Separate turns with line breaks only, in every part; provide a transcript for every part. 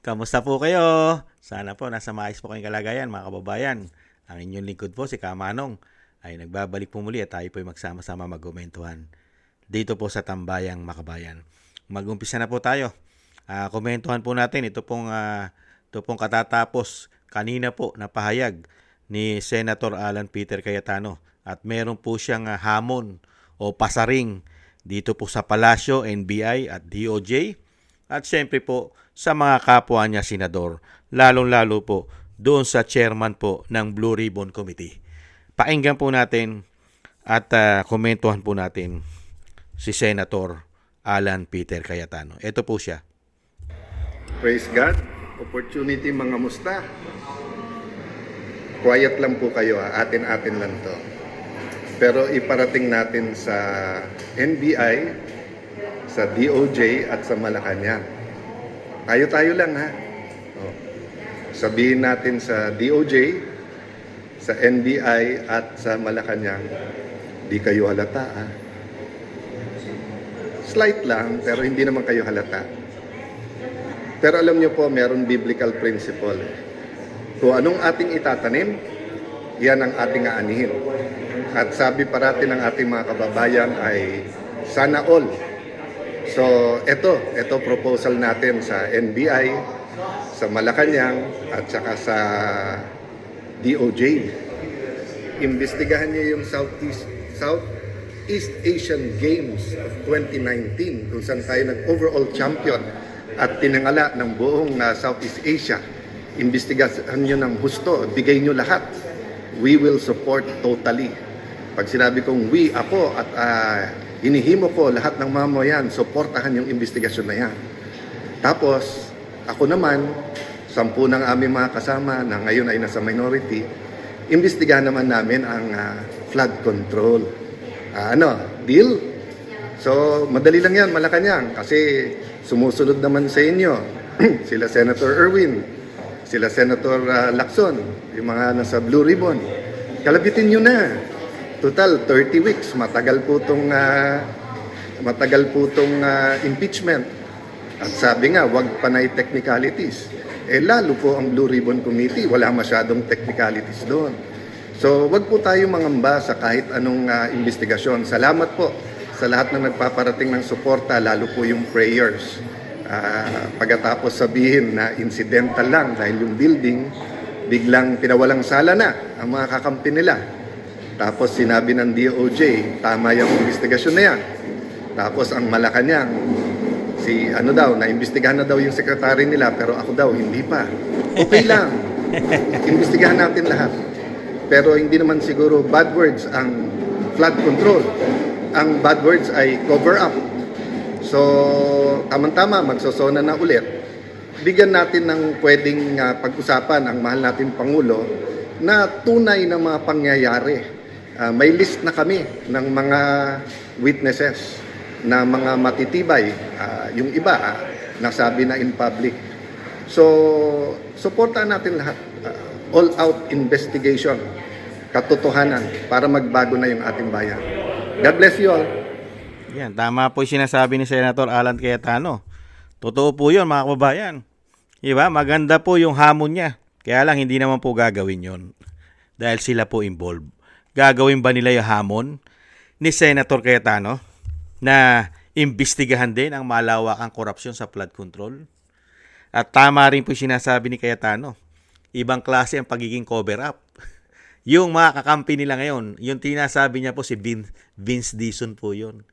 Kamusta po kayo? Sana po nasa maayos po kayong kalagayan mga kababayan. Ang inyong lingkod po si Kamanong ay nagbabalik po muli at tayo po ay magsama-sama magkomentuhan dito po sa Tambayang Makabayan. Mag-umpisa na po tayo. Komentuhan po natin ito pong katatapos kanina po na pahayag ni Senator Alan Peter Cayetano at meron po siyang hamon o pasaring dito po sa Palasyo, NBI at DOJ. At siyempre po sa mga kapwa niya senador, lalong-lalo po doon sa chairman po ng Blue Ribbon Committee. Pakinggan po natin at komentuhan po natin si Senator Alan Peter Cayetano. Ito po siya.
Praise God. Opportunity mga musta. Quiet lang po kayo, atin-atin lang to. Pero iparating natin sa NBI, sa DOJ at sa Malacanang. Tayo-tayo lang ha. Sabihin natin sa DOJ, sa NBI at sa Malacanang, di kayo halata ha. Slight lang, pero hindi naman kayo halata. Pero alam niyo po, meron biblical principle. Kung anong ating itatanim, yan ang ating aanihin. At sabi parati ng ating mga kababayan ay sana all. So, ito proposal natin sa NBI, sa Malacanang, at saka sa DOJ. Imbestigahan niyo yung Southeast Asian Games of 2019, kung saan tayo nag-overall champion at tinangala ng buong Southeast Asia. Imbestigahan niyo ng husto, bigay niyo lahat. We will support totally. Pag sinabi kong we, ako, at hinihimo ko lahat ng mamayan, suportahan yung investigasyon na yan. Tapos, ako naman, 10 ng aming mga kasama na ngayon ay nasa minority, imbestigahan naman namin ang flood control. Deal? So, madali lang yan, Malacanang, kasi sumusunod naman sa inyo. Sila Senator Erwin, sila Senator Lacson, yung mga nasa Blue Ribbon. Kalabitin nyo na. Total, 30 weeks. Matagal po itong impeachment. At sabi nga, wag panay technicalities. Lalo po ang Blue Ribbon Committee, wala masyadong technicalities doon. So, wag po tayo mangamba sa kahit anong investigasyon. Salamat po sa lahat na nagpaparating ng suporta, lalo po yung prayers. Pagkatapos sabihin na incidental lang dahil yung building, biglang pinawalang sala na ang mga kakampi nila. Tapos sinabi ng DOJ, tama yung investigasyon na yan. Tapos ang Malacanang, naimbestigahan na daw yung sekretary nila, pero ako daw, hindi pa. Okay lang. Imbestigahan natin lahat. Pero hindi naman siguro bad words ang flood control. Ang bad words ay cover up. So, tamang-tama, magsosona na ulit. Bigyan natin ng pwedeng pag-usapan ang mahal nating Pangulo na tunay na mga pangyayari. May list na kami ng mga witnesses na mga matitibay. Yung iba, nasabi na in public. So, suportahan natin lahat. All-out investigation, katotohanan, para magbago na yung ating bayan. God bless you all.
Yan, tama po yung sinasabi ni Senator Alan Cayetano. Totoo po yun, mga kababayan. Diba? Maganda po yung hamon niya. Kaya lang, hindi naman po gagawin yon dahil sila po involved. Gagawin ba nila yung hamon ni Senator Cayetano na imbestigahan din ang malawakang korupsyon sa flood control? At tama rin po sinasabi ni Cayetano, ibang klase ang pagiging cover-up. Yung mga kakampi nila ngayon, yung tinasabi niya po si Vince Dizon po yun.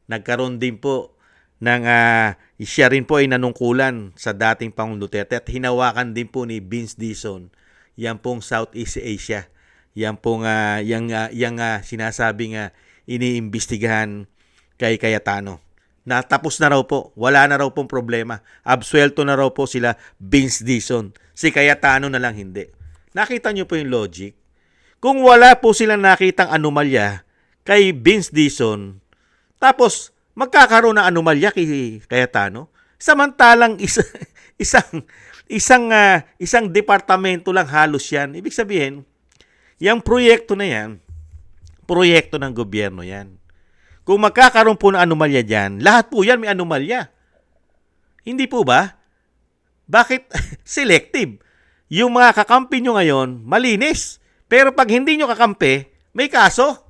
Nagkaroon din po ng siya rin po ay nanungkulan sa dating Pangulong Duterte at hinawakan din po ni Vince Dizon yan pong Southeast Asia. Yan pong sinasabing iniimbestigahan kay Cayetano. Natapos na raw po. Wala na raw pong problema. Absuelto na raw po sila Vince Dizon. Si Cayetano na lang hindi. Nakita niyo po yung logic? Kung wala po silang nakitang anomalya kay Vince Dizon, tapos magkakaroon ng anomalya kay Cayetano, samantalang isang departamento lang halos yan. Ibig sabihin, yung proyekto na yan, proyekto ng gobyerno yan. Kung magkakaroon po ng anomalya dyan, lahat po yan may anomalya. Hindi po ba? Bakit selective? Yung mga kakampi nyo ngayon, malinis. Pero pag hindi nyo kakampi, may kaso.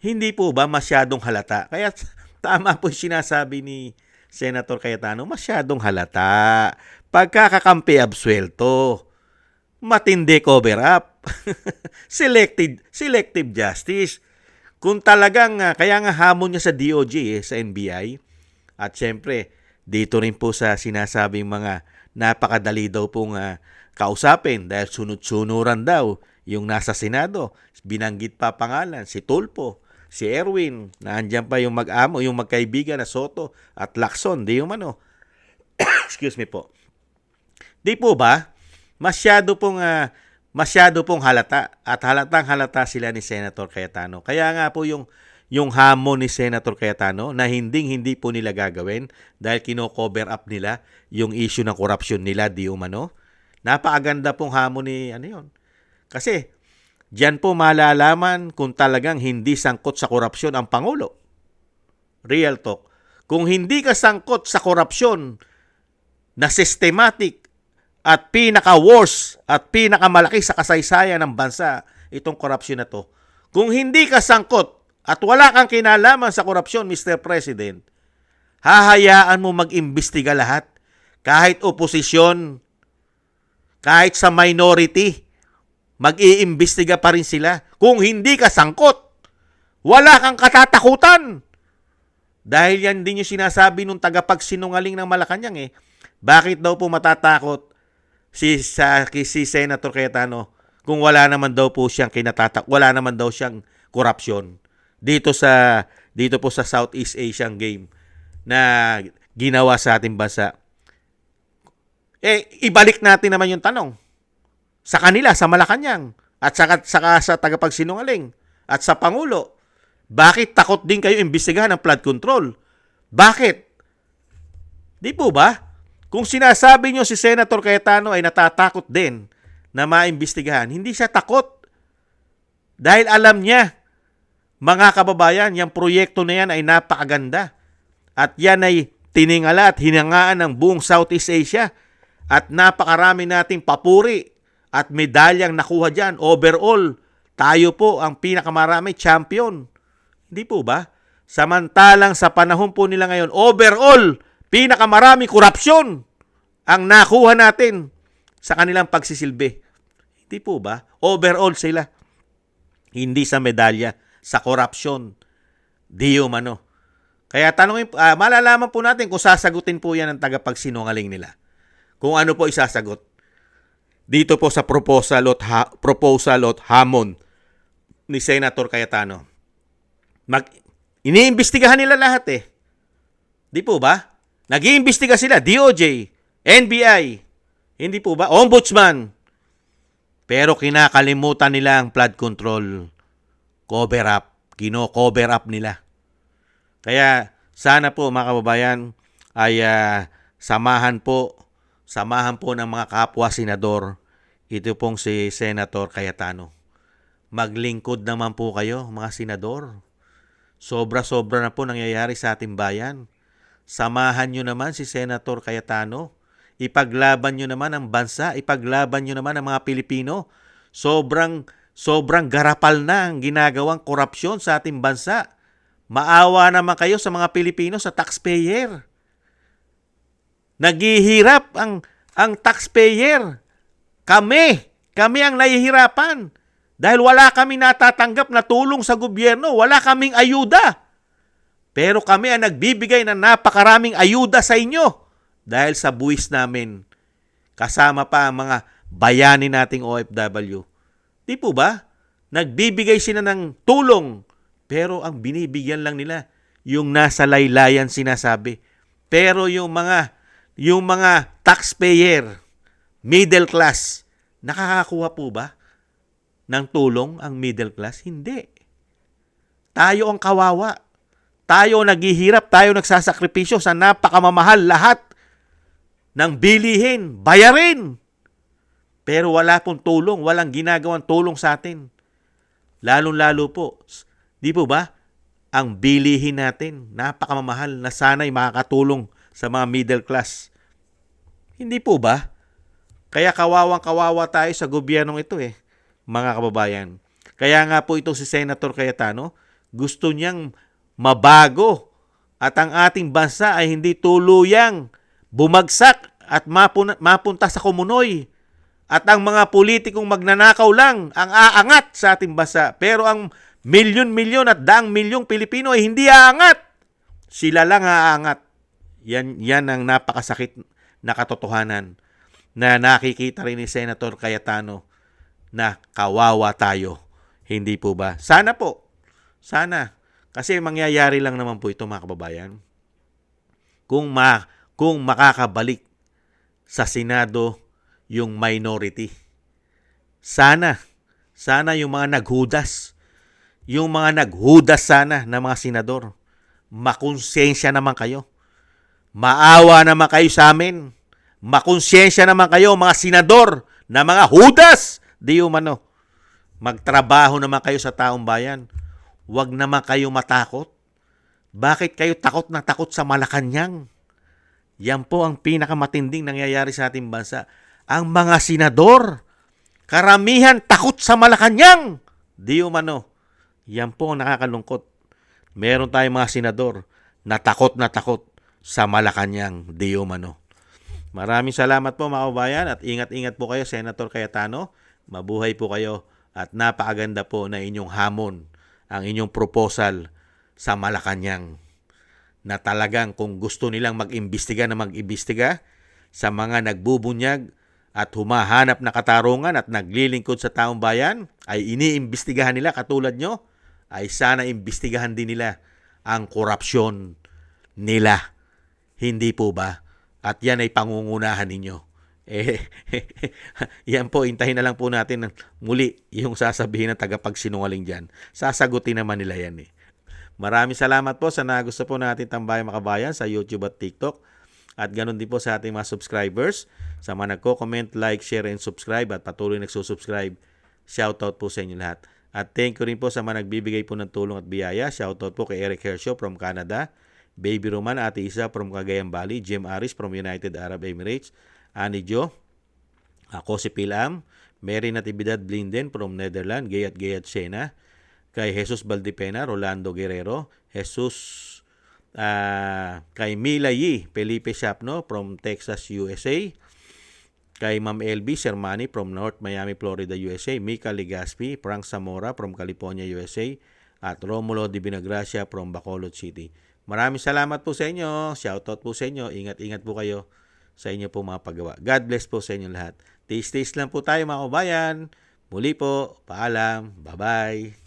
Hindi po ba masyadong halata? Kaya tama po yung sinasabi ni Senator Cayetano, masyadong halata. Pagkakakampi absuelto, matindi cover up. Selective justice. Kung talagang, kaya nga hamon niya sa DOJ, sa NBI, at syempre, dito rin po sa sinasabing mga napakadali daw pong kausapin dahil sunod-sunuran daw yung nasa Senado. Binanggit pa pangalan, si Tulfo, si Erwin, naandyan pa yung mag-amo, yung magkaibigan na Soto at Lacson, di yung ano. Excuse me po. Di po ba? Masyado pong halata at halatang halata sila ni Senator Cayetano. Kaya nga po yung hamon ni Senator Cayetano na hindi po nila gagawin dahil kino-cover up nila yung issue ng korupsyon nila di umano. Napakaganda pong hamon ni yun. Kasi diyan po malalaman kung talagang hindi sangkot sa korupsyon ang Pangulo. Real talk. Kung hindi ka sangkot sa korupsyon na systematic at pinaka-worst at pinakamalaki sa kasaysayan ng bansa, itong korupsyon na to. Kung hindi ka sangkot at wala kang kinalaman sa korupsyon, Mr. President, hahayaan mo mag-imbestiga lahat. Kahit oposisyon, kahit sa minority, mag-iimbestiga pa rin sila. Kung hindi ka sangkot, wala kang katatakutan. Dahil yan din yung sinasabi nung tagapagsinungaling ng Malacanang eh. Bakit daw po matatakot si Senator Cayetano kung wala naman daw po siyang wala naman daw siyang korupsyon dito po sa Southeast Asian Game na ginawa sa ating bansa. Ibalik natin naman yung tanong sa kanila, sa Malacanang at saka sa tagapagsinungaling at sa Pangulo. Bakit takot din kayo imbestigahan ng flood control? Bakit? Di po ba? Kung sinasabi nyo si Senator Cayetano ay natatakot din na maimbestigahan, hindi siya takot. Dahil alam niya, mga kababayan, yung proyekto na yan ay napakaganda. At yan ay tiningala at hinangaan ng buong Southeast Asia. At napakarami nating papuri at medalyang nakuha dyan. Overall, tayo po ang pinakamarami champion. Hindi po ba? Samantalang sa panahon po nila ngayon, overall, pinakamarami korupsyon ang nakuha natin sa kanilang pagsisilbi. Hindi po ba? Overall sila. Hindi sa medalya, sa korupsyon. Di umano. Kaya malalaman po natin kung sasagutin po yan ng tagapagsinungaling nila. Kung ano po isasagot. Dito po sa proposal at hamon ni Senator Cayetano. Iniimbestigahan nila lahat eh. Di po ba? Nag-iimbestiga sila, DOJ, NBI, hindi po ba? Ombudsman. Pero kinakalimutan nila ang flood control. Cover up. Kino-cover up nila. Kaya sana po mga kababayan ay samahan po ng mga kapwa senador. Ito pong si Senator Cayetano. Maglingkod naman po kayo mga senador. Sobra-sobra na po nangyayari sa ating bayan. Samahan nyo naman si Senator Cayetano. Ipaglaban nyo naman ang bansa. Ipaglaban nyo naman ang mga Pilipino. Sobrang garapal na ang ginagawang korupsyon sa ating bansa. Maawa naman kayo sa mga Pilipino, sa taxpayer. Naghihirap ang taxpayer. Kami ang nahihirapan. Dahil wala kami natatanggap na tulong sa gobyerno. Wala kaming ayuda. Pero kami ang nagbibigay ng napakaraming ayuda sa inyo dahil sa buwis namin. Kasama pa ang mga bayani nating OFW. Di po ba? Nagbibigay sila ng tulong. Pero ang binibigyan lang nila yung nasa laylayan sinasabi. Pero yung mga taxpayer, middle class, nakakakuha po ba ng tulong ang middle class? Hindi. Tayo ang kawawa. Tayo naghihirap, tayo nagsasakripisyo sa napakamamahal lahat ng bilihin, bayarin. Pero wala pong tulong, walang ginagawang tulong sa atin. Lalong-lalo po, di po ba, ang bilihin natin, napakamamahal na sana'y makakatulong sa mga middle class. Hindi po ba? Kaya kawawang-kawawa tayo sa gobyernong ito mga kababayan. Kaya nga po itong si Senator Cayetano, gusto niyang mabago at ang ating bansa ay hindi tuluyang bumagsak at mapunta sa kumunoy. At ang mga politikong magnanakaw lang ang aangat sa ating bansa. Pero ang milyon-milyon at daang milyong Pilipino ay hindi aangat. Sila lang aangat. Yan ang napakasakit na katotohanan na nakikita rin ni Senator Cayetano na kawawa tayo. Hindi po ba? Sana po. Sana. Kasi mangyayari lang naman po ito mga kababayan. Kung makakabalik sa Senado yung minority. Sana yung mga naghudas sana na mga senador, makonsensya naman kayo. Maawa naman kayo sa amin. Makonsensya naman kayo mga senador na mga hudas. Di umano. Magtrabaho naman kayo sa taong bayan. Huwag naman kayo matakot. Bakit kayo takot na takot sa Malacanang? Yan po ang pinakamatinding nangyayari sa ating bansa. Ang mga senador, karamihan takot sa Malacanang. Di umano. Yan po ang nakakalungkot. Meron tayong mga senador na takot sa Malacanang. Di umano. Maraming salamat po mga kababayan at ingat-ingat po kayo, Senator Cayetano. Mabuhay po kayo at napakaganda po na inyong hamon, ang inyong proposal sa Malacanang na talagang kung gusto nilang mag-imbestiga sa mga nagbubunyag at humahanap na katarungan at naglilingkod sa taong bayan, ay iniimbestigahan nila katulad nyo, ay sana imbestigahan din nila ang korupsyon nila. Hindi po ba? At yan ay pangungunahan ninyo. Yan po, intahin na lang po natin muli yung sasabihin ng tagapagsinungaling dyan. Sasagutin naman nila yan Maraming salamat po sa nagusto po natin tambayang makabayan sa YouTube at TikTok. At ganun din po sa ating mga subscribers. Sa mga nagko-comment, like, share, and subscribe at patuloy nagsusubscribe. Shoutout po sa inyo lahat. At thank you rin po sa mga nagbibigay po ng tulong at biyaya. Shoutout po kay Eric Hershaw from Canada. Baby Roman, Ate Isa from Cagayan Valley, Jim Aris from United Arab Emirates, Annie Jo, ako si Pilam, Mary Natividad Blinden from Netherlands, Gayat Sena, kay Jesus Valdipena, Rolando Guerrero, kay Mila Yi, Felipe Shapno from Texas, USA, kay Ma'am LB Sermani from North Miami, Florida, USA, Mika Legaspi, Frank Zamora from California, USA, at Romulo Di Binagracia from Bacolod City. Maraming salamat po sa inyo. Shoutout po sa inyo. Ingat-ingat po kayo sa inyo po mga paggawa. God bless po sa inyo lahat. Taste lang po tayo mga kabayan. Muli po, paalam. Bye-bye.